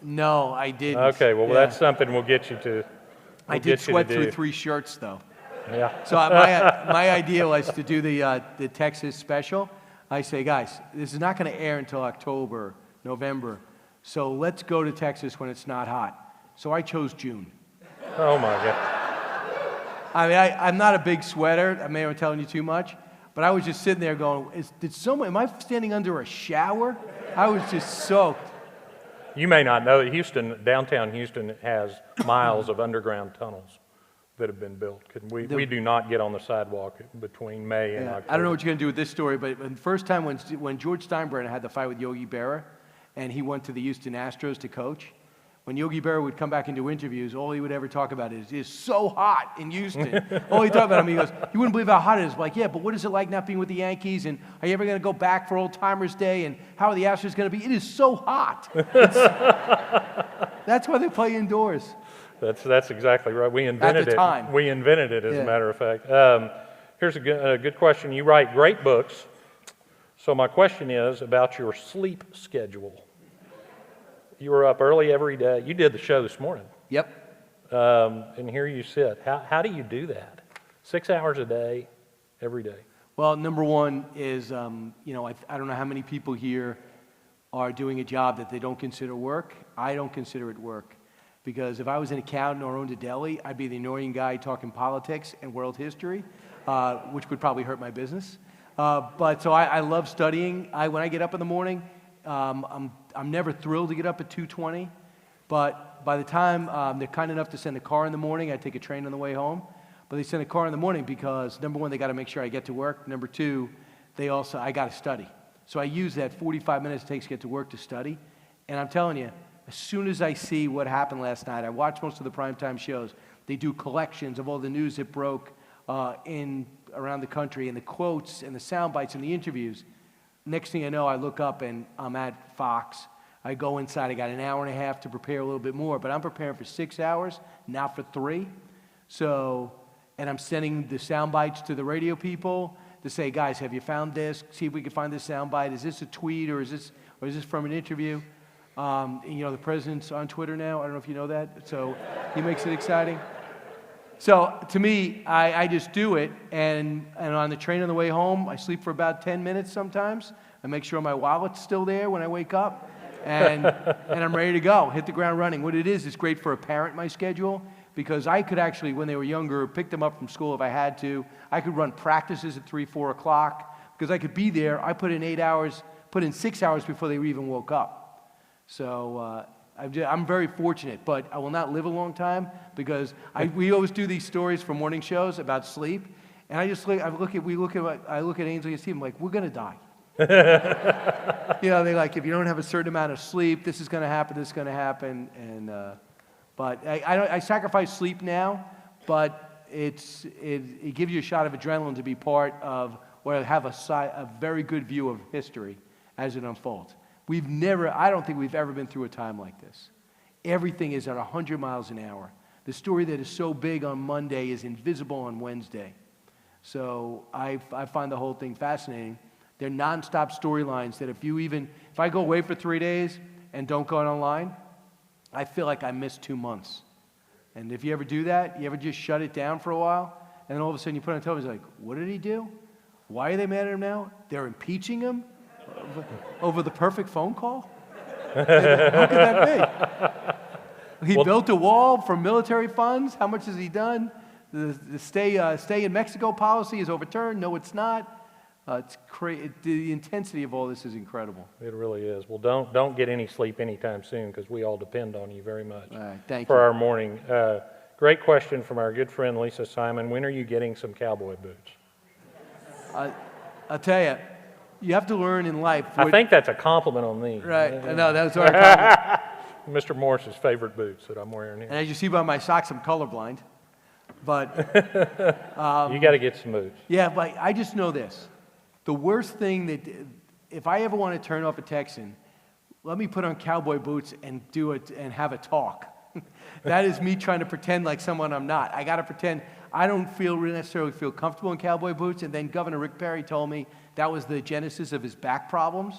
Speaker 4: No, I didn't.
Speaker 5: Okay, well, that's something we'll get you to.
Speaker 4: I did sweat through 3 shirts, though.
Speaker 5: Yeah.
Speaker 4: So my idea was to do the Texas special. I say, guys, this is not going to air until October, November, so let's go to Texas when it's not hot. So I chose June.
Speaker 5: Oh, my God.
Speaker 4: I mean, I'm not a big sweater. I may be telling you too much, But I was just sitting there going, am I standing under a shower? I was just soaked.
Speaker 5: You may not know that downtown Houston has miles of underground tunnels that have been built. We do not get on the sidewalk between May and October.
Speaker 4: I don't know what you're going to do with this story, but the first time when George Steinbrenner had the fight with Yogi Berra, and he went to the Houston Astros to coach, when Yogi Berra would come back and do interviews, all he would ever talk about is, it's so hot in Houston. All he talked about, he goes, you wouldn't believe how hot it is. I'm like, yeah, but what is it like not being with the Yankees? And are you ever going to go back for Old Timers Day? And how are the Astros going to be? It is so hot. That's why they play indoors.
Speaker 5: That's exactly right. We invented
Speaker 4: At the time.
Speaker 5: We invented it, as a matter of fact. Here's a good question. You write great books. So my question is about your sleep schedule. You were up early every day. You did the show this morning.
Speaker 4: Yep.
Speaker 5: And here you sit. How do you do that? 6 hours a day, every day.
Speaker 4: Well, number one is, I don't know how many people here are doing a job that they don't consider work. I don't consider it work. Because if I was an accountant or owned a deli, I'd be the annoying guy talking politics and world history, which would probably hurt my business. So I love studying. When I get up in the morning, I'm never thrilled to get up at 2:20, but by the time they're kind enough to send a car in the morning, I take a train on the way home. But they send a car in the morning because, number one, they got to make sure I get to work. Number two, I got to study. So I use that 45 minutes it takes to get to work to study. And I'm telling you, as soon as I see what happened last night, I watch most of the primetime shows. They do collections of all the news that broke around the country, and the quotes and the sound bites and the interviews. Next thing I know, I look up and I'm at Fox. I go inside. I got an hour and a half to prepare a little bit more, but I'm preparing for 6 hours, not for 3. And I'm sending the sound bites to the radio people to say, guys, have you found this? See if we can find this sound bite. Is this a tweet or is this from an interview? The president's on Twitter now. I don't know if you know that. So he makes it exciting. So to me, I just do it, and on the train on the way home, I sleep for about 10 minutes sometimes. I make sure my wallet's still there when I wake up, and I'm ready to go, hit the ground running. What it is, it's great for a parent, my schedule, because I could actually, when they were younger, pick them up from school if I had to. I could run practices at 3, 4 o'clock, because I could be there. I put in 6 hours before they even woke up. So I'm very fortunate, but I will not live a long time because we always do these stories for morning shows about sleep, and I look at Ainsley and Steve. I'm like, we're gonna die. They're like, if you don't have a certain amount of sleep, this is gonna happen. This is gonna happen, but I sacrifice sleep now, but it gives you a shot of adrenaline to be part of or have a very good view of history as it unfolds. I don't think we've ever been through a time like this. Everything is at 100 miles an hour. The story that is so big on Monday is invisible on Wednesday. So I find the whole thing fascinating. They're nonstop storylines that if I go away for 3 days and don't go online, I feel like I missed 2 months. And if you ever do that, you ever just shut it down for a while, and then all of a sudden you put it on television, like, what did he do? Why are they mad at him now? They're impeaching him? Over the perfect phone call? How could that be? He built a wall from military funds. How much has he done? The stay in Mexico policy is overturned. No, it's not. It's crazy. The intensity of all this is incredible.
Speaker 5: It really is. Well, don't get any sleep anytime soon because we all depend on you very much.
Speaker 4: All right, thank
Speaker 5: for
Speaker 4: you.
Speaker 5: Our morning. Great question from our good friend Lisa Simon. When are you getting some cowboy boots?
Speaker 4: I'll tell you. You have to learn in life.
Speaker 5: I think that's a compliment on me.
Speaker 4: Right. No, that was our compliment.
Speaker 5: Mr. Morris's favorite boots that I'm wearing here.
Speaker 4: And as you see by my socks, I'm colorblind. But
Speaker 5: you got to get some boots.
Speaker 4: Yeah, but I just know this. The worst thing if I ever want to turn off a Texan, let me put on cowboy boots and do it and have a talk. That is me trying to pretend like someone I'm not. I got to pretend. I don't necessarily feel comfortable in cowboy boots. And then Governor Rick Perry told me that was the genesis of his back problems.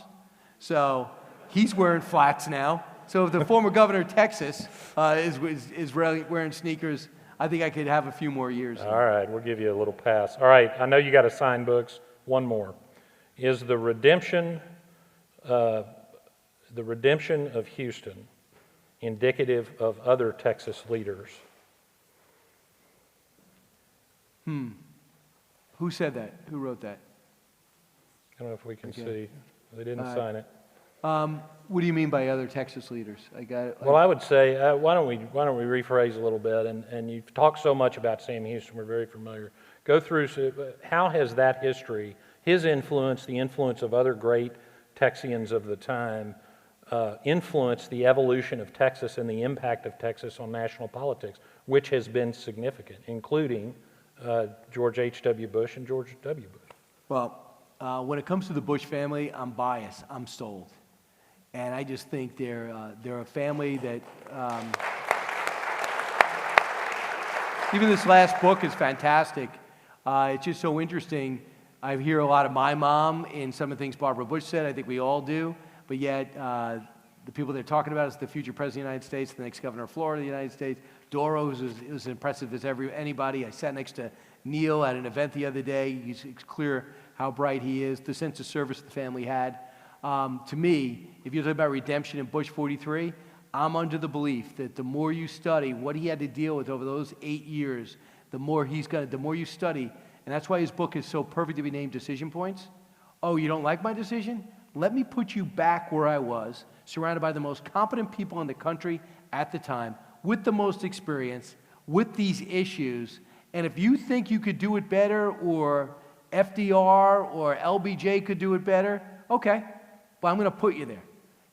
Speaker 4: So he's wearing flats now. So if the former governor of Texas is wearing sneakers, I think I could have a few more years.
Speaker 5: All right, we'll give you a little pass. All right, I know you got to sign books. One more. Is the redemption of Houston indicative of other Texas leaders?
Speaker 4: Who said that? Who wrote that?
Speaker 5: I don't know if we can see. They didn't sign it.
Speaker 4: What do you mean by other Texas leaders?
Speaker 5: Well, I would say, why don't we rephrase a little bit? And you've talked so much about Sam Houston, we're very familiar. Go through, how has that history, his influence, the influence of other great Texians of the time, influenced the evolution of Texas and the impact of Texas on national politics, which has been significant, including George H.W. Bush and George W. Bush?
Speaker 4: Well, when it comes to the Bush family, I'm biased. I'm sold. And I just think they're a family that, even this last book is fantastic. It's just so interesting. I hear a lot of my mom in some of the things Barbara Bush said. I think we all do. But yet, the people they're talking about is the future president of the United States, the next governor of Florida of the United States. Doro is as impressive as anybody. I sat next to Neil at an event the other day. It's clear how bright he is, the sense of service the family had. To me, if you're talking about redemption in Bush 43, I'm under the belief that the more you study what he had to deal with over those 8 years, the more you study, and that's why his book is so perfect to be named Decision Points. Oh, you don't like my decision? Let me put you back where I was, surrounded by the most competent people in the country at the time, with the most experience, with these issues, and if you think you could do it better, or FDR or LBJ could do it better, okay. But I'm going to put you there.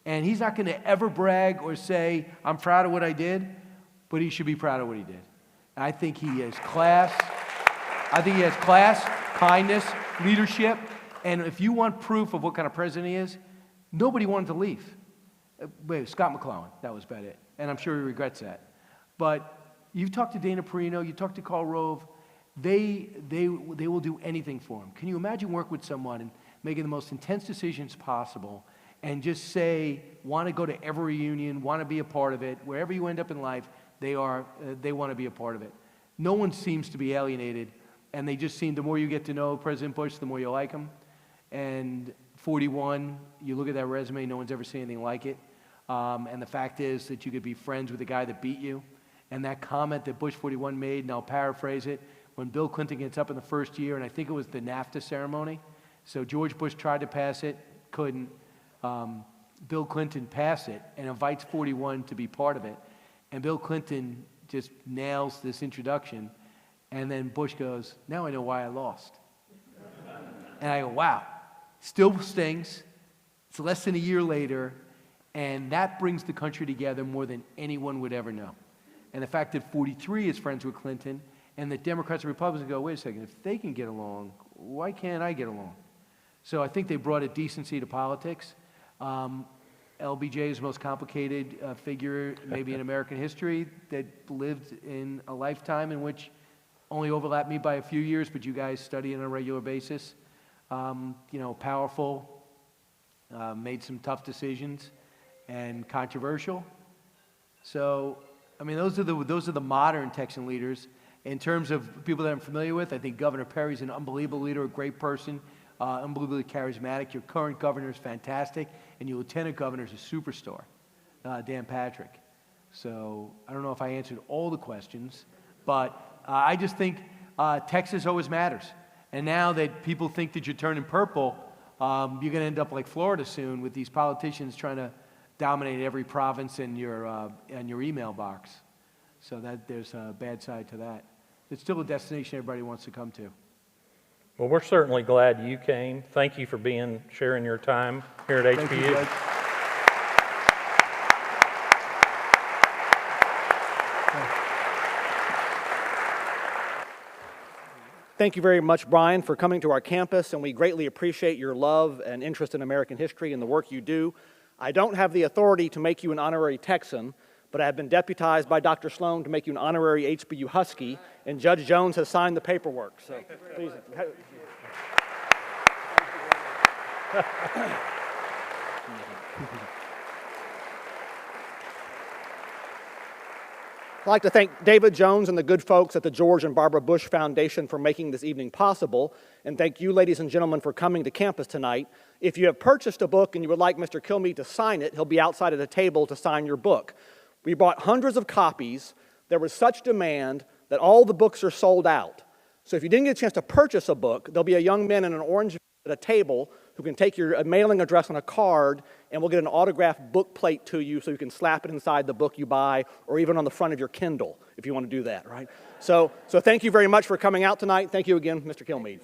Speaker 4: And he's not going to ever brag or say, I'm proud of what I did, but he should be proud of what he did. I think he has class. I think he has class, kindness, leadership. And if you want proof of what kind of president he is, nobody wanted to leave. Wait, Scott McClellan, that was about it. And I'm sure he regrets that. But you've talked to Dana Perino, you talked to Karl Rove, they will do anything for him. Can you imagine working with someone and making the most intense decisions possible, and just say, want to go to every reunion, want to be a part of it, wherever you end up in life, they want to be a part of it. No one seems to be alienated, and they just seem, the more you get to know President Bush, the more you like him. And 41, you look at that resume, no one's ever seen anything like it. And the fact is that you could be friends with the guy that beat you. And that comment that Bush 41 made, and I'll paraphrase it, when Bill Clinton gets up in the first year, and I think it was the NAFTA ceremony, so George Bush tried to pass it, couldn't. Bill Clinton passed it and invites 41 to be part of it. And Bill Clinton just nails this introduction. And then Bush goes, now I know why I lost. And I go, wow, still stings. It's less than a year later. And that brings the country together more than anyone would ever know. And the fact that 43 is friends with Clinton, and that Democrats and Republicans go, wait a second, if they can get along, why can't I get along? So I think they brought a decency to politics. LBJ is the most complicated figure maybe in American history that lived in a lifetime in which only overlapped me by a few years, but you guys study on a regular basis. Powerful, made some tough decisions, and controversial. So, I mean, those are the modern Texan leaders. In terms of people that I'm familiar with, I think Governor Perry's an unbelievable leader, a great person. Unbelievably charismatic. Your current governor is fantastic, and your lieutenant governor is a superstar, Dan Patrick. So I don't know if I answered all the questions, but I just think Texas always matters. And now that people think that you're turning purple, you're going to end up like Florida soon with these politicians trying to dominate every province in your email box. So that there's a bad side to that. It's still a destination everybody wants to come to.
Speaker 5: Well, we're certainly glad you came. Thank you for sharing your time here at HBU.
Speaker 4: Thank you, Judge.
Speaker 1: Thank you very much, Brian, for coming to our campus, and we greatly appreciate your love and interest in American history and the work you do. I don't have the authority to make you an honorary Texan, but I have been deputized by Dr. Sloan to make you an honorary HBU Husky, and Judge Jones has signed the paperwork. So please. I'd like to thank David Jones and the good folks at the George and Barbara Bush Foundation for making this evening possible, and thank you, ladies and gentlemen, for coming to campus tonight. If you have purchased a book and you would like Mr. Kilmeade to sign it, he'll be outside at a table to sign your book. We bought hundreds of copies. There was such demand that all the books are sold out. So if you didn't get a chance to purchase a book, there'll be a young man in an orange at a table who can take your mailing address on a card, and we'll get an autographed book plate to you so you can slap it inside the book you buy, or even on the front of your Kindle if you want to do that, right? So thank you very much for coming out tonight. Thank you again, Mr. Kilmeade.